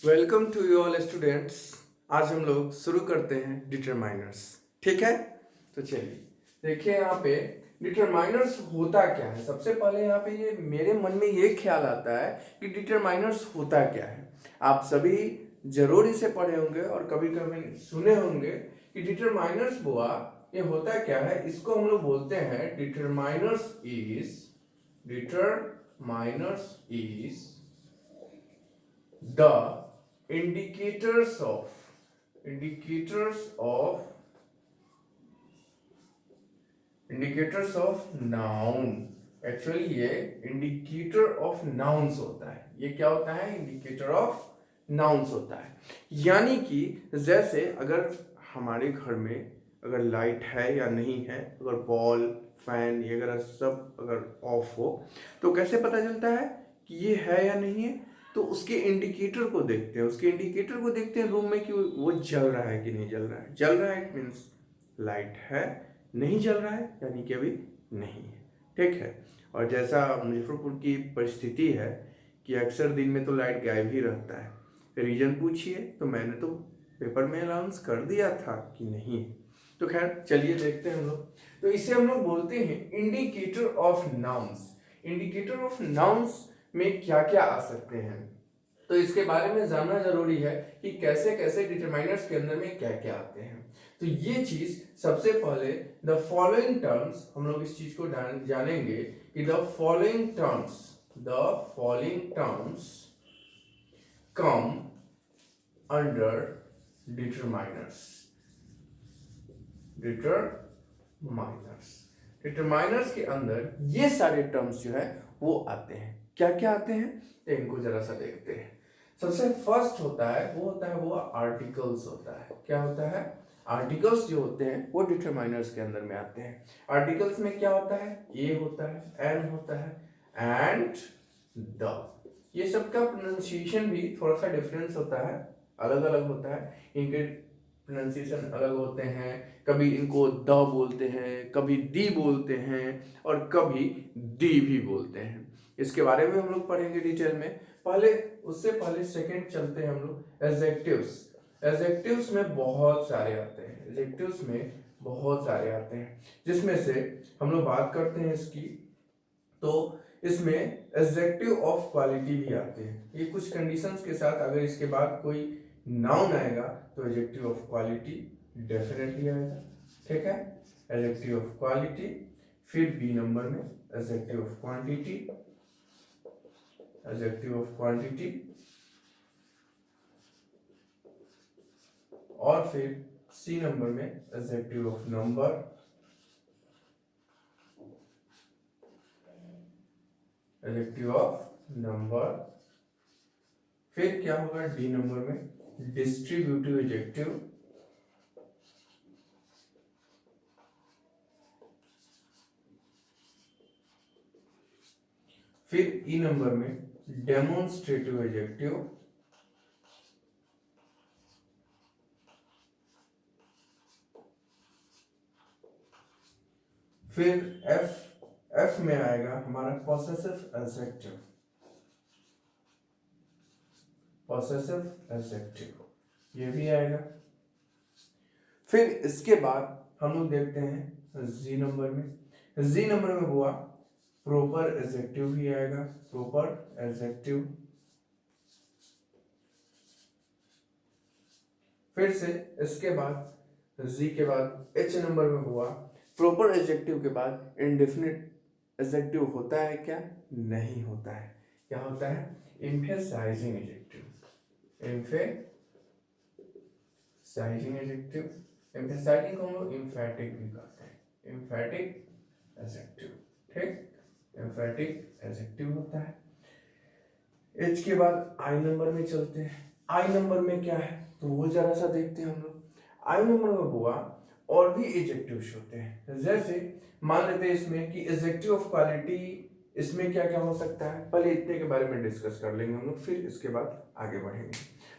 Welcome to you all students. आज हम लोग शुरू करते हैं डिटरमाइनर्स। ठीक है, तो चलिए देखिए यहाँ पे डिटरमाइनर्स होता क्या है। सबसे पहले यहाँ पे ये मेरे मन में ये ख्याल आता है कि डिटरमाइनर्स होता क्या है। आप सभी जरूर इसे पढ़े होंगे और कभी कभी सुने होंगे कि डिटरमाइनर्स हुआ ये होता क्या है। इसको हम लोग बोलते हैं determiners is the indicators of indicators of noun। Actually ये इंडिकेटर ऑफ नाउन्स होता है। ये क्या होता है? इंडिकेटर ऑफ नाउन्स होता है। यानी कि जैसे अगर हमारे घर में अगर लाइट है या नहीं है, अगर बॉल फैन ये वगैरह सब अगर ऑफ हो तो कैसे पता चलता है कि ये है या नहीं है? तो उसके इंडिकेटर को देखते हैं। उसके इंडिकेटर को देखते हैं रूम में कि वो जल रहा है कि नहीं जल रहा है। जल रहा है इट मीन्स लाइट है, नहीं जल रहा है यानी कि अभी नहीं है। ठीक है। और जैसा मुजफ्फरपुर की परिस्थिति है कि अक्सर दिन में तो लाइट गायब ही रहता है। रीजन पूछिए तो मैंने तो पेपर में अनाउंस कर दिया था कि नहीं है। तो खैर चलिए देखते हैं हम लोग। तो इसे हम लोग बोलते हैं indicator of nouns. Indicator of nouns में क्या क्या आ सकते हैं, तो इसके बारे में जानना जरूरी है कि कैसे कैसे डिटरमाइनर्स के अंदर में क्या क्या आते हैं। तो ये चीज सबसे पहले द फॉलोइंग टर्म्स हम लोग इस चीज को जानेंगे कि the following terms come under determiners. Determiners के अंदर ये सारे टर्म्स जो है वो आते हैं। क्या क्या आते हैं तो इनको जरा सा देखते हैं। सबसे फर्स्ट होता है वो आर्टिकल्स होता है। क्या होता है? आर्टिकल्स जो होते हैं वो डिटरमाइनर्स के अंदर में आते हैं। आर्टिकल्स में क्या होता है? ए होता है, एन होता है एंड द। ये सब का प्रोनाउंसिएशन भी थोड़ा सा डिफरेंस होता है, अलग अलग होता है। इनके प्रोनाउंसिएशन अलग होते हैं। कभी इनको द बोलते हैं, कभी दी बोलते हैं और कभी दी भी बोलते हैं। इसके बारे में हम लोग पढ़ेंगे डिटेल में। उससे पहले सेकंड चलते हैं हम लोग एडजेक्टिव्स। एडजेक्टिव्स में बहुत सारे आते हैं। एडजेक्टिव्स में बहुत सारे आते हैं जिसमें से हम लोग बात करते हैं इसकी। तो इसमें एडजेक्टिव ऑफ क्वालिटी भी आते हैं। ये कुछ कंडीशंस के साथ अगर इसके बाद कोई नाउन आएगा तो एडजेक्टिव ऑफ क्वालिटी डेफिनेटली आएगा। ठीक है, एडजेक्टिव ऑफ क्वालिटी। फिर बी नंबर में adjective of quantity, adjective of quantity और फिर सी नंबर में adjective of number, adjective of number. फिर क्या होगा डी नंबर में डिस्ट्रीब्यूटिव एडजेक्टिव, फिर ई नंबर में डेमोन्स्ट्रेटिव एडजेक्टिव, फिर एफ में आएगा हमारा पॉसेसिव एडजेक्टिव। पॉसेसिव एडजेक्टिव ये भी आएगा। फिर इसके बाद हम लोग देखते हैं जी नंबर में। जी नंबर में हुआ प्रॉपर एडजेक्टिव भी आएगा। Proper adjective. फिर से इसके बाद जी के बाद एच नंबर में हुआ प्रॉपर एडजेक्टिव के बाद इंडेफिनिट एडजेक्टिव होता है क्या? नहीं होता है। क्या होता है? Emphasizing adjective. Emphasizing adjective. Emphasizing को हम लोग एम्फैटिक भी कहते हैं। एम्फैटिक एडजेक्टिव। ठीक, एम्फैटिक एडजेक्टिव होता है। एच के बाद आई नंबर में चलते हैं। आई नंबर में क्या है तो वो जरा सा देखते हैं हम लोग। आई नंबर में हुआ और भी एडजेक्टिव्स होते हैं। जैसे मान लेते हैं इसमें कि एडजेक्टिव ऑफ क्वालिटी, इसमें क्या क्या हो सकता है पहले इतने के बारे में डिस्कस कर लेंगे हम लोग, फिर इसके बाद आगे बढ़ेंगे।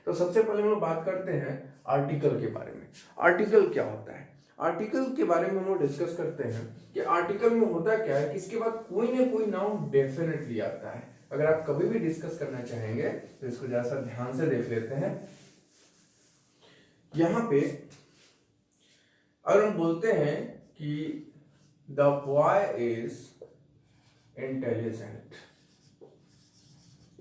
तो सबसे पहले हम लोग बात करते हैं आर्टिकल के बारे में। आर्टिकल क्या होता है? आर्टिकल के बारे में हम लोग डिस्कस करते हैं कि आर्टिकल में होता क्या है कि इसके बाद कोई ना कोई नाउन डेफिनेटली आता है। अगर आप कभी भी डिस्कस करना चाहेंगे तो इसको जरा सा ध्यान से देख लेते हैं। यहां पे अगर हम बोलते हैं कि द बॉय इज इंटेलिजेंट,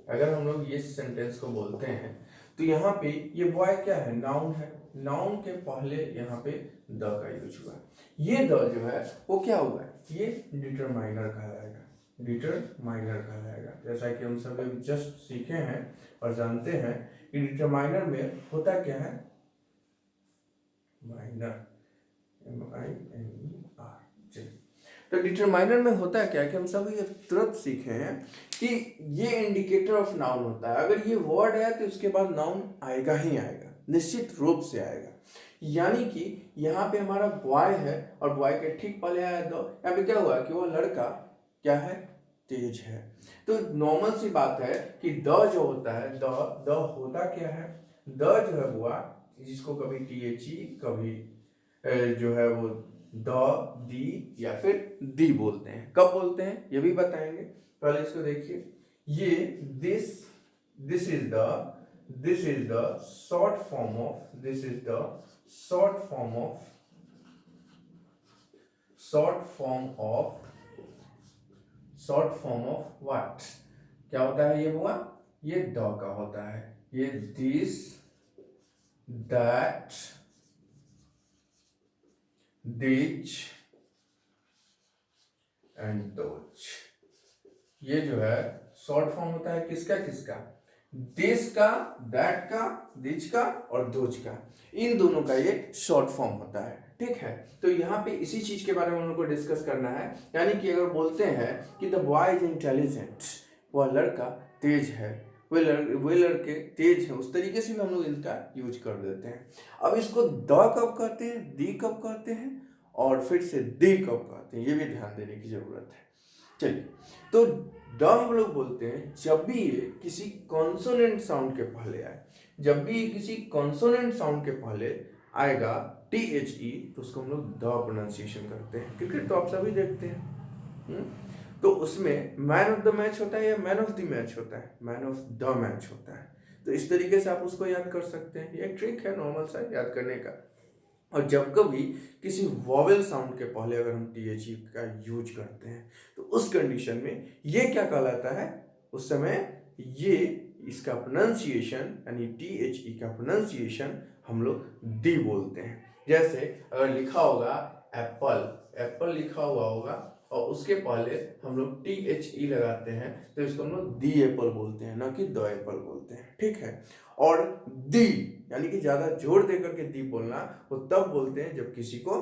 अगर हम लोग ये सेंटेंस को बोलते हैं तो यहाँ पे ये बॉय क्या है, नाउन है। नाउन के पहले यहाँ पे द का यूज हुआ। ये द जो है वो क्या हुआ, ये डिटरमाइनर कहलाएगा, डिटरमाइनर कहलाएगा। जैसा कि हम सब जस्ट सीखे हैं और जानते हैं कि डिटरमाइनर में होता क्या है, माइनर, MINER। चलिए, तो डिटरमाइनर में होता है क्या कि हम सब ये तुरंत सीखे हैं कि ये इंडिकेटर ऑफ नाउन होता है। अगर ये वर्ड है तो उसके बाद नाउन आएगा ही आएगा, निश्चित रूप से आएगा। यानी कि यहाँ पे हमारा बॉय है और बॉय के ठीक पहले आया दो, यहाँ पे क्या हुआ कि वो लड़का क्या है, तेज है। तो नॉर्मल सी बात है कि द जो होता है, द होता क्या है, द जो है बुआ, जिसको कभी THE कभी जो है वो द, दी या फिर दी बोलते हैं। कब बोलते हैं ये भी बताएंगे, पहले इसको देखिए। ये this is the short form of, this is the short form of what, क्या होता है ये हुआ, ये द का होता है। ये दिस, दैट, दिच एंड दोच, ये जो है शॉर्ट फॉर्म होता है किसका किसका, दिस का, दैट का, दिच का और दोच का, इन दोनों का ये शॉर्ट फॉर्म होता है। ठीक है, तो यहाँ पे इसी चीज के बारे में हम लोग को डिस्कस करना है। यानी कि अगर बोलते हैं कि द बॉय इज इंटेलिजेंट, वह लड़का तेज है, वे लड़के तेज है, उस तरीके से भी हम लोग इनका यूज कर देते हैं। अब इसको द कब कहते हैं, दी कब कहते हैं और फिर से दी कब कहते हैं, ये भी ध्यान देने की जरूरत है। चलिए, तो द हम लोग बोलते हैं जब भी ये किसी कॉन्सोनेंट साउंड के पहले आए, जब भी ये किसी कॉन्सोनेंट साउंड के पहले आएगा THE, तो उसको हम लोग द प्रोनाउंसिएशन करते हैं। क्रिकेट तो आप सभी देखते हैं, तो उसमें मैन ऑफ द मैच होता है या मैन ऑफ द मैच होता है, मैन ऑफ द मैच होता है। तो इस तरीके से आप उसको याद कर सकते हैं, ये ट्रिक है नॉर्मल सा याद करने का। और जब कभी किसी वॉवेल साउंड के पहले अगर हम THE का यूज करते हैं तो उस कंडीशन में ये क्या कहलाता है, उस समय ये इसका प्रोनाउंसिएशन यानी THE का प्रोनाउंसिएशन हम लोग दी बोलते हैं। जैसे अगर लिखा होगा एप्पल, एप्पल लिखा हुआ होगा और उसके पहले हम लोग THE लगाते हैं तो इसको हम लोग दी एप्पल बोलते हैं, ना कि द एप्पल बोलते हैं। ठीक है, और दी यानी कि ज्यादा जोर देकर के दी बोलना वो तब बोलते हैं जब किसी को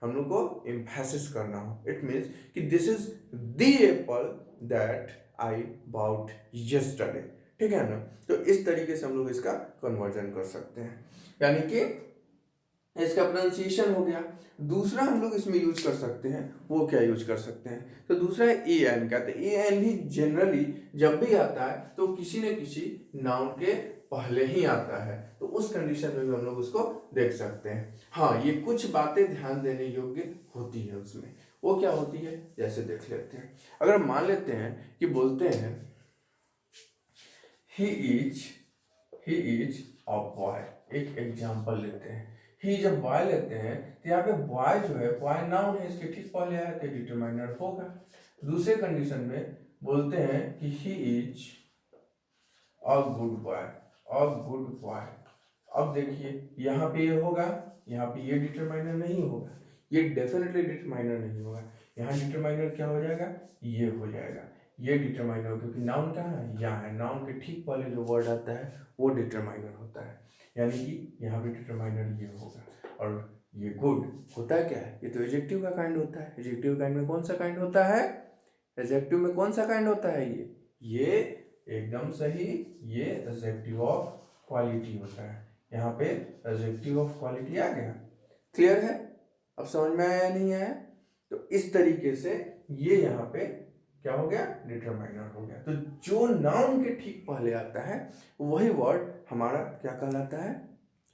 हम लोग को एम्फेसिस करना हो। इट मीन्स कि this is the apple that I bought yesterday. ठीक है ना, तो इस तरीके से हम लोग इसका कन्वर्जन कर सकते हैं, यानी कि इसका प्रोनाउंसिएशन हो गया। दूसरा हम लोग इसमें यूज कर सकते हैं, वो क्या यूज कर सकते हैं, तो दूसरा है EN का। तो EN भी जनरली जब भी आता है तो किसी न किसी नाउन के पहले ही आता है, तो उस कंडीशन में भी हम लोग उसको देख सकते हैं। हाँ, ये कुछ बातें ध्यान देने योग्य होती है उसमें, वो क्या होती है जैसे देख लेते हैं। अगर मान लेते हैं कि बोलते हैं ही इज अ बॉय, एक एग्जाम्पल लेते हैं। ही जब बॉय लेते हैं तो यहाँ पे बॉय जो है, बॉय नाउन है, इसके ठीक पहले आया तो डिटरमाइनर होगा। दूसरे कंडीशन में बोलते हैं कि he is a good boy, a good boy. अब देखिए यहाँ पे ये होगा, यहाँ पे ये डिटरमाइनर नहीं होगा, ये डेफिनेटली डिटरमाइनर नहीं होगा। यहाँ डिटरमाइनर क्या हो जाएगा, ये हो जाएगा, ये डिटरमाइनर, क्योंकि नाउन कहाँ है, यहाँ है। नाउन के ठीक पहले जो वर्ड आता है वो डिटरमाइनर होता है, यानी कि यहाँ पे डिटरमाइनर ये होगा। और ये गुड होता है क्या है, ये तो एडजेक्टिव का काइंड होता है। एडजेक्टिव काइंड में कौन सा काइंड होता है, एडजेक्टिव में कौन सा काइंड होता है, ये एकदम सही, ये एडजेक्टिव ऑफ क्वालिटी होता है। यहाँ पे एडजेक्टिव ऑफ क्वालिटी आ गया, क्लियर है, अब समझ में आया नहीं आया। तो इस तरीके से ये यहाँ पे क्या हो गया, डिटरमाइनर हो गया। तो जो नाउन के ठीक पहले आता है वही वर्ड हमारा क्या कहलाता है,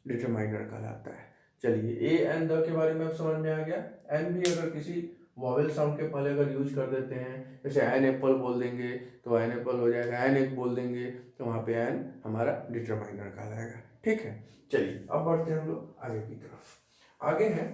डिटरमाइनर कहलाता है। चलिए ए एन द के बारे में अब समझ में आ गया। एन भी अगर किसी वॉवेल साउंड के पहले अगर यूज कर देते हैं, जैसे एन एप्पल बोल देंगे तो एन एप्पल हो जाएगा, एन एक बोल देंगे तो वहाँ पे एन हमारा डिटरमाइनर कहलाएगा। ठीक है, चलिए अब बढ़ते हैं हम लोग आगे की तरफ। आगे है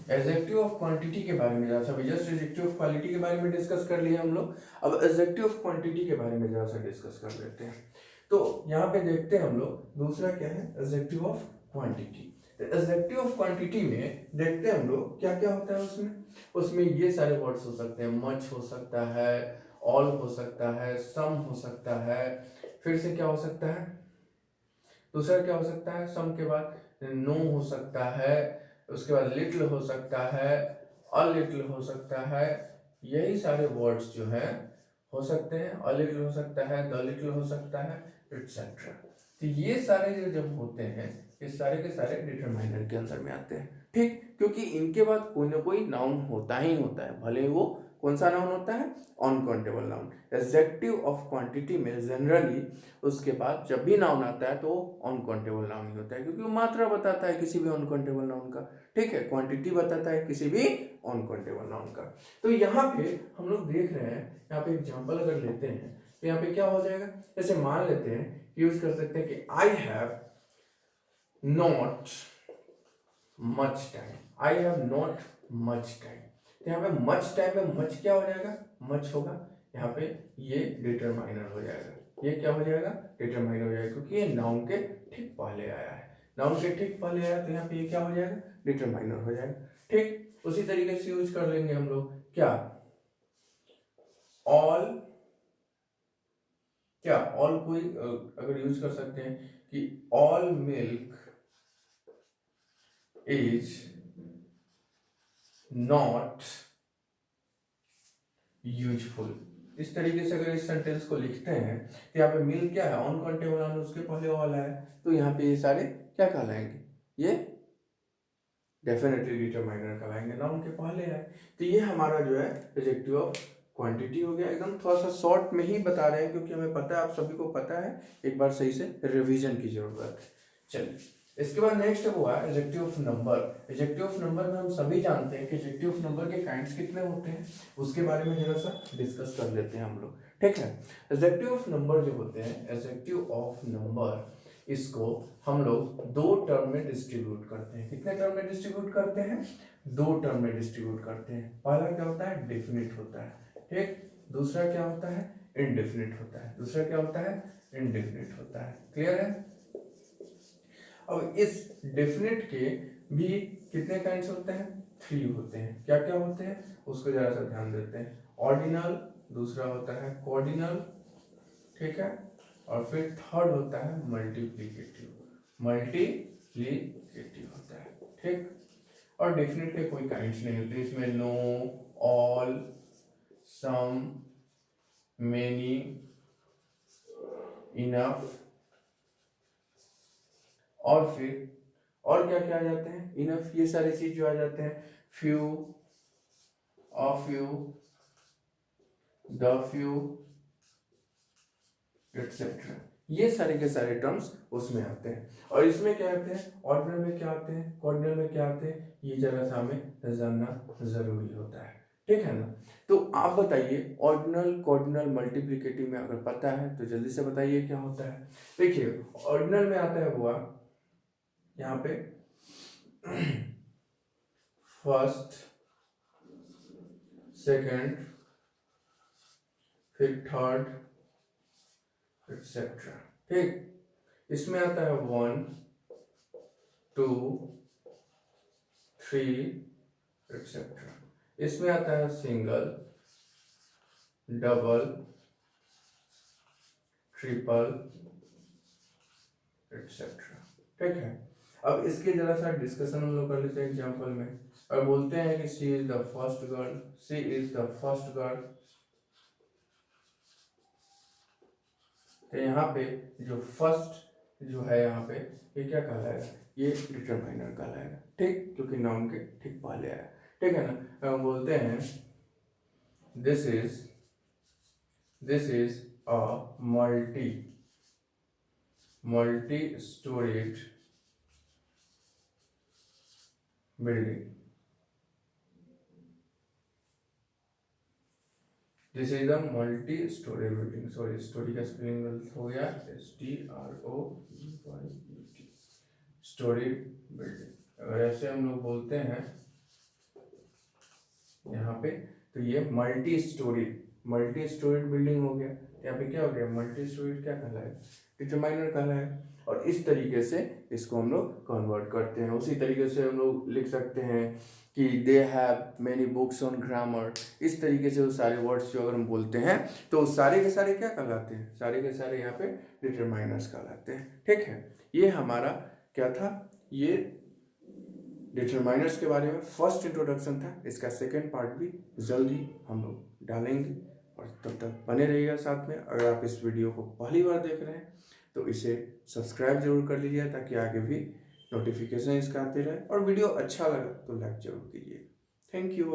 एडजेक्टिव ऑफ क्वांटिटी के बारे में। जरा सा जस्ट एडजेक्टिव ऑफ क्वालिटी के बारे में डिस्कस कर लिया हम लोग, अब एडजेक्टिव ऑफ क्वांटिटी के बारे में जरा सा डिस्कस कर लेते हैं। तो यहाँ पे देखते हैं हम लोग दूसरा क्या है, adjective of quantity. Adjective of quantity में देखते हैं हम लोग क्या क्या होता है उसमें। उसमें ये सारे वर्ड्स हो सकते हैं, मच हो सकता है, ऑल हो सकता है, सम हो सकता है, फिर से क्या हो सकता है, दूसरा क्या हो सकता है, सम के बाद नो हो सकता है, उसके बाद लिटिल हो सकता है, अ लिटिल हो सकता है। यही सारे वर्ड्स जो हैं हो सकते हैं, अ लिटिल हो सकता है, द लिटिल हो सकता है, एटसेट्रा। तो ये सारे जो जब होते हैं, ये सारे के सारे डिटरमाइनर के अंदर में आते हैं। ठीक, क्योंकि इनके बाद कोई ना कोई नाउन होता ही होता है, भले ही वो कौन सा नाउन होता है, uncountable noun. Adjective of quantity में जनरली उसके बाद जब भी नाउन आता है तो अनकाउंटेबल नाउन ही होता है, क्योंकि वो मात्रा बताता है किसी भी अनकाउंटेबल नाउन का। ठीक है, क्वांटिटी बताता है किसी भी अनकाउंटेबल नाउन का। तो यहाँ पे हम लोग देख रहे हैं, यहाँ पे एग्जांपल अगर लेते हैं तो यहाँ पे क्या हो जाएगा, जैसे मान लेते हैं, यूज कर सकते हैं कि I have not much time, I have not much time. तो यहाँ पे मच टाइम में मच क्या हो जाएगा, मच होगा, यहाँ पे ये डिटरमाइनर हो जाएगा। ये क्या हो जाएगा, डिटरमाइनर हो जाएगा, क्योंकि ये नाउन के ठीक पहले आया है। नाउन के ठीक पहले आया तो यहाँ पे ये क्या हो जाएगा, डिटरमाइनर हो जाएगा। ठीक, उसी तरीके से यूज कर लेंगे हम लोग क्या, ऑल, क्या ऑल कोई अगर यूज कर सकते हैं कि all milk is not useful. इस तरीके से अगर इस सेंटेंस को लिखते हैं तो यहाँ पे मिल्क क्या है, अनकाउंटेबल नाउन, उसके पहले वाला है, तो यहाँ पे ये सारे क्या कहलाएंगे, ये डेफिनेटली डिटरमाइनर कहलाएंगे, नाउन के पहले है। तो ये हमारा जो है एडजेक्टिव ऑफ क्वांटिटी हो गया। एकदम थोड़ा सा शॉर्ट में ही बता रहे हैं, क्योंकि हमें पता है, आप सभी को पता है, एक बार सही से रिवीजन की जरूरत है। चलिए, इसके बाद नेक्स्ट वो है adjective of number. Adjective of number में हम सभी जानते हैं कि एडजेक्टिव ऑफ नंबर के काइंड्स कितने होते हैं, उसके बारे में जरा सा डिस्कस कर लेते हैं हम लोग। ठीक है, एडजेक्टिव ऑफ नंबर जो होते हैं, एडजेक्टिव ऑफ नंबर, इसको हम लोग दो टर्म में डिस्ट्रीब्यूट करते हैं। कितने टर्म में डिस्ट्रीब्यूट करते हैं, दो टर्म में डिस्ट्रीब्यूट करते हैं। पहला क्या होता है, डेफिनिट होता है, ठीक, दूसरा क्या होता है, इनडेफिनिट होता है, दूसरा क्या होता है, इनडेफिनिट होता है। क्लियर है। अब इस डेफिनेट के भी कितने काइंड्स होते हैं, 3 होते हैं। क्या क्या होते हैं उसको जरा सा ध्यान देते हैं। ऑर्डिनल, दूसरा होता है कॉर्डिनल, ठीक है, और फिर थर्ड होता है मल्टीप्लिकेटिव। मल्टीप्लिकेटिव होता है, ठीक। और डेफिनेट के कोई काइंड्स नहीं होते इसमें, नो, ऑल, सम, मेनी, इनफ, और फिर और क्या क्या आ जाते हैं, इनफ, ये सारे चीज जो आ जाते हैं, few, a few, the few, etcetera. ये सारे के सारे टर्म्स उसमें आते हैं। और इसमें क्या आते हैं, ऑर्डिनल में क्या आते हैं, कॉर्डिनल में क्या आते हैं, ये जरा सा हमें जानना जरूरी होता है। ठीक है ना। तो आप बताइए, ऑर्डिनल, कॉर्डिनल, मल्टीप्लिकेटिव में अगर पता है तो जल्दी से बताइए क्या होता है। देखिए, ऑर्डिनल में आता है हुआ यहाँ पे फर्स्ट, सेकंड, फिर थर्ड, एटसेट्रा। ठीक, इसमें आता है 1, 2, 3, एटसेट्रा। इसमें आता है सिंगल, डबल, ट्रिपल, एटसेट्रा। ठीक है, अब इसके जरा सा डिस्कशन हम लोग कर लेते हैं एग्जांपल में। और बोलते हैं कि she is the first girl, she is the first girl. तो यहाँ पे जो फर्स्ट जो है यहाँ पे, ये क्या कहलाएगा, ये डिटरमाइनर कहलाएगा। ठीक, क्योंकि नाउन के ठीक पहले आया। ठीक है ना। हम बोलते हैं this is a multi storage building. This is a multi storey building. Sorry, story का स्पेलिंग गलत हो गया, STROUYT, स्टोरी बिल्डिंग। अगर ऐसे हम लोग बोलते हैं यहाँ पे, तो ये मल्टी स्टोरीड बिल्डिंग हो गया। यहाँ पे क्या हो गया, मल्टी स्टोरीड क्या कहलाएगा, डिटरमाइनर कहलाएगा। और इस तरीके से इसको हम लोग कन्वर्ट करते हैं। उसी तरीके से हम लोग लिख सकते हैं कि they have many books on grammar. इस तरीके से वो सारे वर्ड्स जो अगर हम बोलते हैं तो सारे के सारे क्या कहलाते हैं, सारे के सारे यहाँ पे डिटरमाइनर्स कहलाते हैं। ठीक है, ये हमारा क्या था, ये डिटरमाइनर्स के बारे में फर्स्ट इंट्रोडक्शन था। इसका सेकेंड पार्ट भी जल्दी हम लोग डालेंगे, और तब तक बने रहिएगा साथ में। अगर आप इस वीडियो को पहली बार देख रहे हैं तो इसे सब्सक्राइब जरूर कर लीजिए, ताकि आगे भी नोटिफिकेशन इसका आते रहे। और वीडियो अच्छा लगा तो लाइक जरूर कीजिए। Thank you.